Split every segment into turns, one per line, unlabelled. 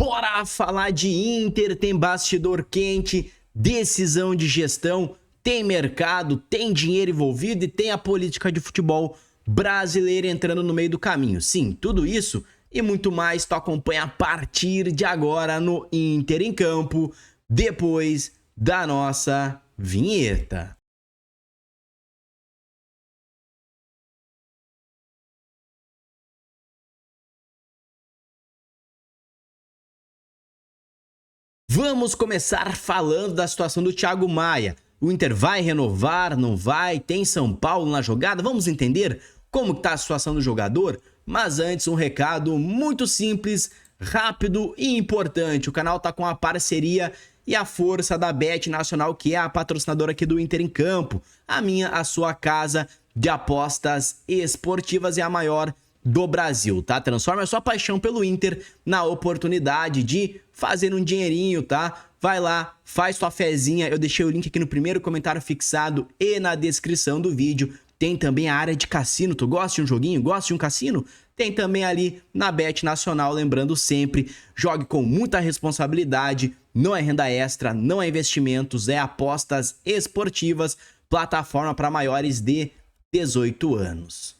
Bora falar de Inter, tem bastidor quente, decisão de gestão, tem mercado, tem dinheiro envolvido e tem a política de futebol brasileira entrando no meio do caminho. Sim, tudo isso e muito mais tu acompanha a partir de agora no Inter em Campo, depois da nossa vinheta. Vamos começar falando da situação do Thiago Maia. O Inter vai renovar, não vai? Tem São Paulo na jogada? Vamos entender como está a situação do jogador? Mas antes, um recado muito simples, rápido e importante. O canal está com a parceria e a força da Bet Nacional, que é a patrocinadora aqui do Inter em Campo. A minha, a sua casa de apostas esportivas é a maior do Brasil, tá? Transforma a sua paixão pelo Inter na oportunidade de fazer um dinheirinho, tá? Vai lá, faz tua fezinha, eu deixei o link aqui no primeiro comentário fixado e na descrição do vídeo. Tem também a área de cassino, tu gosta de um joguinho, gosta de um cassino? Tem também ali na Bet Nacional, lembrando sempre, jogue com muita responsabilidade, não é renda extra, não é investimentos, é apostas esportivas, plataforma para maiores de 18 anos.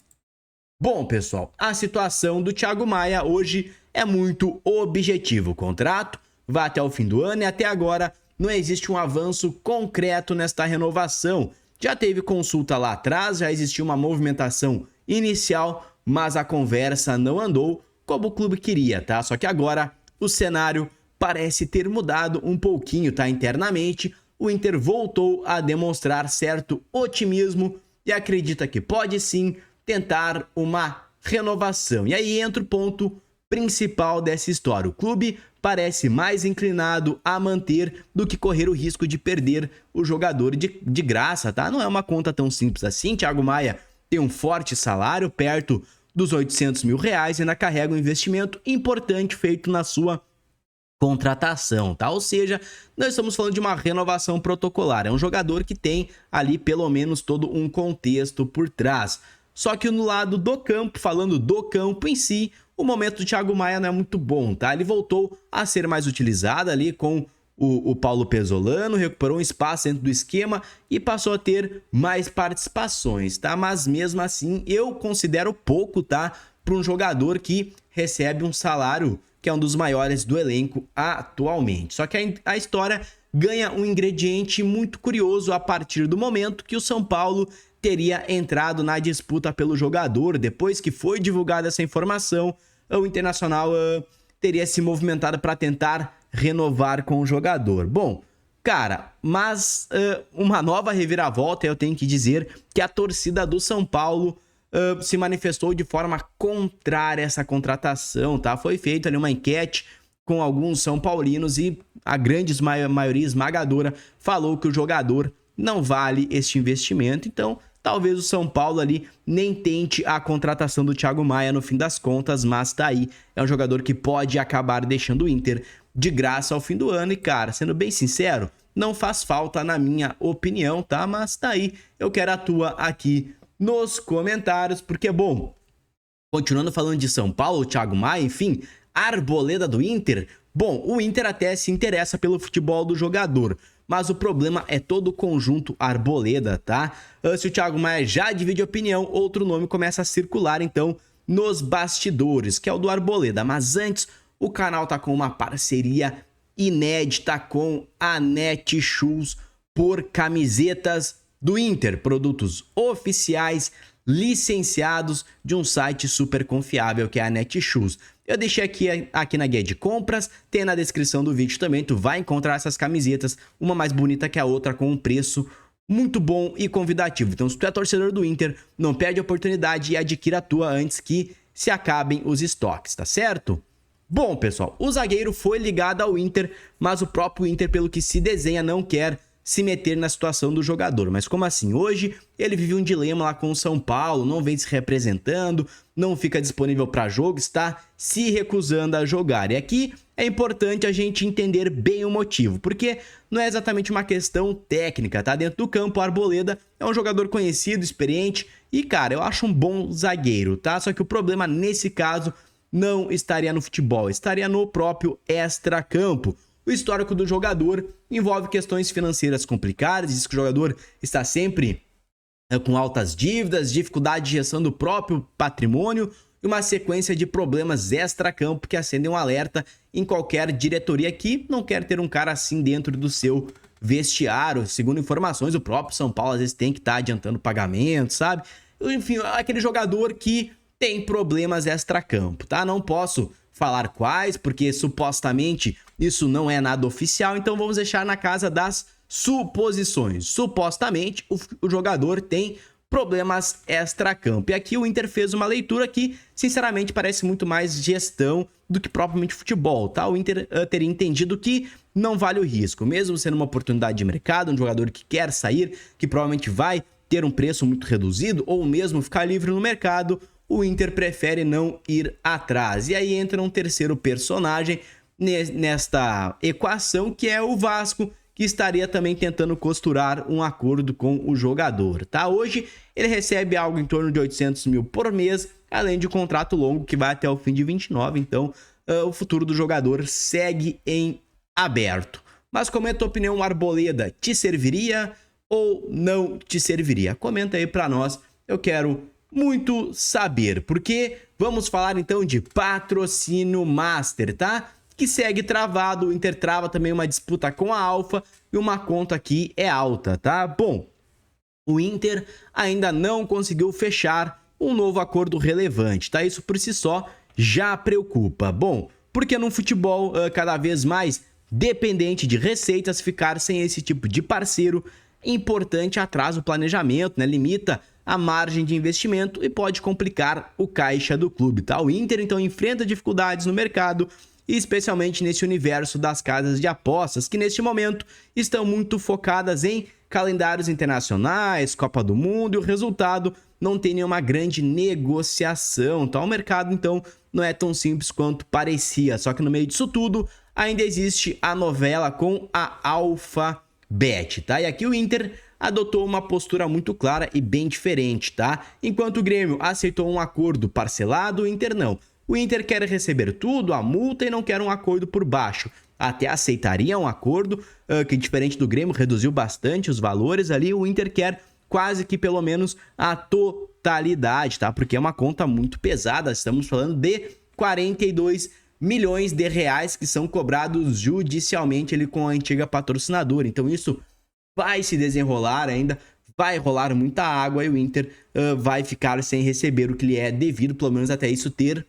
Bom, pessoal, a situação do Thiago Maia hoje é muito objetiva. O contrato vai até o fim do ano e até agora não existe um avanço concreto nesta renovação. Já teve consulta lá atrás, já existiu uma movimentação inicial, mas a conversa não andou como o clube queria, tá? Só que agora o cenário parece ter mudado um pouquinho, tá? Internamente, o Inter voltou a demonstrar certo otimismo e acredita que pode sim tentar uma renovação. E aí entra o ponto principal dessa história. O clube parece mais inclinado a manter do que correr o risco de perder o jogador de graça, tá? Não é uma conta tão simples assim. Thiago Maia tem um forte salário, perto dos 800 mil reais, e ainda carrega um investimento importante feito na sua contratação, tá? Ou seja, nós estamos falando de uma renovação protocolar. É um jogador que tem ali pelo menos todo um contexto por trás. Só que no lado do campo, falando do campo em si, o momento do Thiago Maia não é muito bom, tá? Ele voltou a ser mais utilizado ali com o Paulo Pezzolano, recuperou um espaço dentro do esquema e passou a ter mais participações, tá? Mas mesmo assim, eu considero pouco, tá? Para um jogador que recebe um salário que é um dos maiores do elenco atualmente. Só que a história ganha um ingrediente muito curioso a partir do momento que o São Paulo teria entrado na disputa pelo jogador. Depois que foi divulgada essa informação, o Internacional teria se movimentado para tentar renovar com o jogador. Bom, cara, mas uma nova reviravolta, eu tenho que dizer que a torcida do São Paulo se manifestou de forma contrária a essa contratação, tá? Foi feita ali uma enquete com alguns são paulinos e a grande maioria esmagadora falou que o jogador não vale este investimento. Então, talvez o São Paulo ali nem tente a contratação do Thiago Maia no fim das contas, mas tá aí. É um jogador que pode acabar deixando o Inter de graça ao fim do ano e, cara, sendo bem sincero, não faz falta na minha opinião, tá? Mas tá aí, eu quero a tua aqui nos comentários, porque, bom, continuando falando de São Paulo, Thiago Maia, enfim, Arboleda do Inter. Bom, o Inter até se interessa pelo futebol do jogador, mas o problema é todo o conjunto Arboleda, tá? Se o Thiago Maia já divide opinião, outro nome começa a circular, então, nos bastidores, que é o do Arboleda. Mas antes, o canal tá com uma parceria inédita com a Netshoes por camisetas do Inter, produtos oficiais, licenciados de um site super confiável que é a Netshoes. Eu deixei aqui na guia de compras, tem na descrição do vídeo também, tu vai encontrar essas camisetas, uma mais bonita que a outra, com um preço muito bom e convidativo. Então, se tu é torcedor do Inter, não perde a oportunidade e adquira a tua antes que se acabem os estoques, tá certo? Bom, pessoal, o zagueiro foi ligado ao Inter, mas o próprio Inter, pelo que se desenha, não quer se meter na situação do jogador. Mas como assim? Hoje ele vive um dilema lá com o São Paulo, não vem se representando, não fica disponível para jogo, está se recusando a jogar. E aqui é importante a gente entender bem o motivo, porque não é exatamente uma questão técnica, tá? Dentro do campo, o Arboleda é um jogador conhecido, experiente e, cara, eu acho um bom zagueiro, tá? Só que o problema nesse caso não estaria no futebol, estaria no próprio extracampo. O histórico do jogador envolve questões financeiras complicadas, diz que o jogador está sempre com altas dívidas, dificuldade de gestão do próprio patrimônio e uma sequência de problemas extracampo que acendem um alerta em qualquer diretoria que não quer ter um cara assim dentro do seu vestiário. Segundo informações, o próprio São Paulo às vezes tem que estar adiantando pagamento, sabe? Enfim, aquele jogador que tem problemas extracampo, tá? Não posso falar quais, porque supostamente isso não é nada oficial, então vamos deixar na casa das suposições. Supostamente o jogador tem problemas extracampo. E aqui o Inter fez uma leitura que, sinceramente, parece muito mais gestão do que propriamente futebol, tá? O Inter teria entendido que não vale o risco, mesmo sendo uma oportunidade de mercado, um jogador que quer sair, que provavelmente vai ter um preço muito reduzido ou mesmo ficar livre no mercado, o Inter prefere não ir atrás. E aí entra um terceiro personagem nesta equação, que é o Vasco, que estaria também tentando costurar um acordo com o jogador, tá? Hoje ele recebe algo em torno de 800 mil por mês, além de um contrato longo que vai até o fim de 29, então o futuro do jogador segue em aberto. Mas comenta a opinião, Arboleda, te serviria ou não te serviria? Comenta aí pra nós, eu quero muito saber, porque vamos falar então de patrocínio master, tá? Que segue travado, o Inter trava também uma disputa com a Alfa e uma conta aqui é alta, tá? Bom, o Inter ainda não conseguiu fechar um novo acordo relevante, tá? Isso por si só já preocupa. Bom, porque no futebol cada vez mais dependente de receitas, ficar sem esse tipo de parceiro importante atrasa o planejamento, né? Limita a margem de investimento e pode complicar o caixa do clube, tá? O Inter então enfrenta dificuldades no mercado, especialmente nesse universo das casas de apostas, que neste momento estão muito focadas em calendários internacionais, Copa do Mundo, e o resultado não tem nenhuma grande negociação, tá? O mercado, então, não é tão simples quanto parecia, só que no meio disso tudo, ainda existe a novela com a Alphabet, tá? E aqui o Inter adotou uma postura muito clara e bem diferente, tá? Enquanto o Grêmio aceitou um acordo parcelado, o Inter não. O Inter quer receber tudo, a multa, e não quer um acordo por baixo. Até aceitaria um acordo, que diferente do Grêmio, reduziu bastante os valores ali. O Inter quer quase que pelo menos a totalidade, tá? Porque é uma conta muito pesada, estamos falando de 42 milhões de reais que são cobrados judicialmente ali com a antiga patrocinadora. Então isso vai se desenrolar ainda, vai rolar muita água e o Inter vai ficar sem receber o que lhe é devido, pelo menos até isso ter,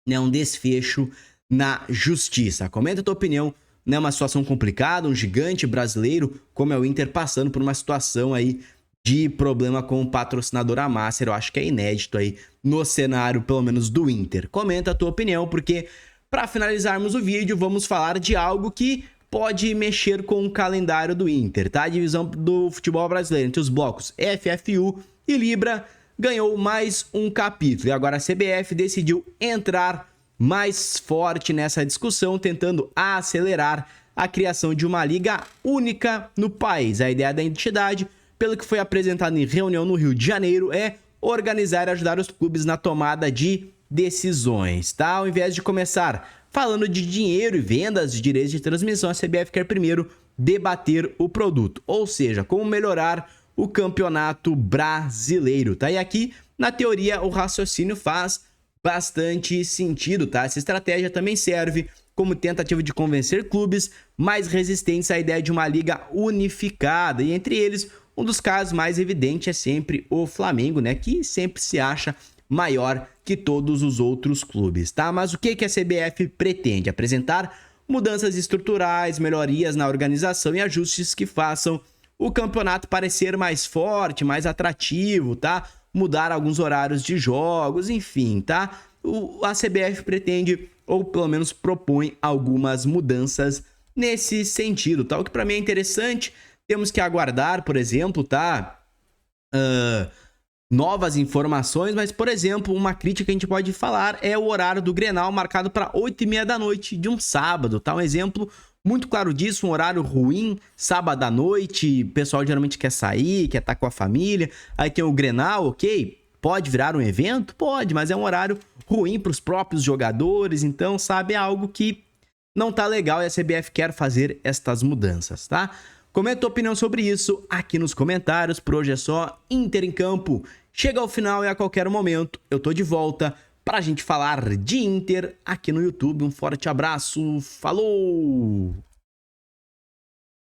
né, um desfecho na justiça. Comenta a tua opinião, né? Uma situação complicada, um gigante brasileiro como é o Inter passando por uma situação aí de problema com o patrocinador Master. Eu acho que é inédito aí no cenário, pelo menos do Inter. Comenta a tua opinião, porque para finalizarmos o vídeo, vamos falar de algo que pode mexer com o calendário do Inter, tá? A divisão do futebol brasileiro entre os blocos FFU e Libra ganhou mais um capítulo, e agora a CBF decidiu entrar mais forte nessa discussão, tentando acelerar a criação de uma liga única no país. A ideia da entidade, pelo que foi apresentado em reunião no Rio de Janeiro, é organizar e ajudar os clubes na tomada de decisões, tá? Ao invés de começar falando de dinheiro e vendas de direitos de transmissão, a CBF quer primeiro debater o produto, ou seja, como melhorar o campeonato brasileiro, tá? E aqui, na teoria, o raciocínio faz bastante sentido, tá? Essa estratégia também serve como tentativa de convencer clubes mais resistentes à ideia de uma liga unificada, e entre eles, um dos casos mais evidentes é sempre o Flamengo, né? Que sempre se acha maior que todos os outros clubes, tá? Mas o que a CBF pretende? Apresentar mudanças estruturais, melhorias na organização e ajustes que façam o campeonato parecer mais forte, mais atrativo, tá? Mudar alguns horários de jogos, enfim, tá? A CBF pretende, ou pelo menos propõe, algumas mudanças nesse sentido, tá? O que para mim é interessante, temos que aguardar, por exemplo, tá? Novas informações, mas, por exemplo, uma crítica que a gente pode falar é o horário do Grenal marcado para 8h30 da noite de um sábado, tá? Um exemplo muito claro disso, um horário ruim, sábado à noite, o pessoal geralmente quer sair, quer estar com a família, aí tem o Grenal, ok? Pode virar um evento? Pode, mas é um horário ruim para os próprios jogadores, então, sabe, é algo que não tá legal e a CBF quer fazer estas mudanças, tá? Comenta tua opinião sobre isso aqui nos comentários. Por hoje é só. Inter em campo chega ao final e a qualquer momento eu tô de volta pra gente falar de Inter aqui no YouTube. Um forte abraço, falou!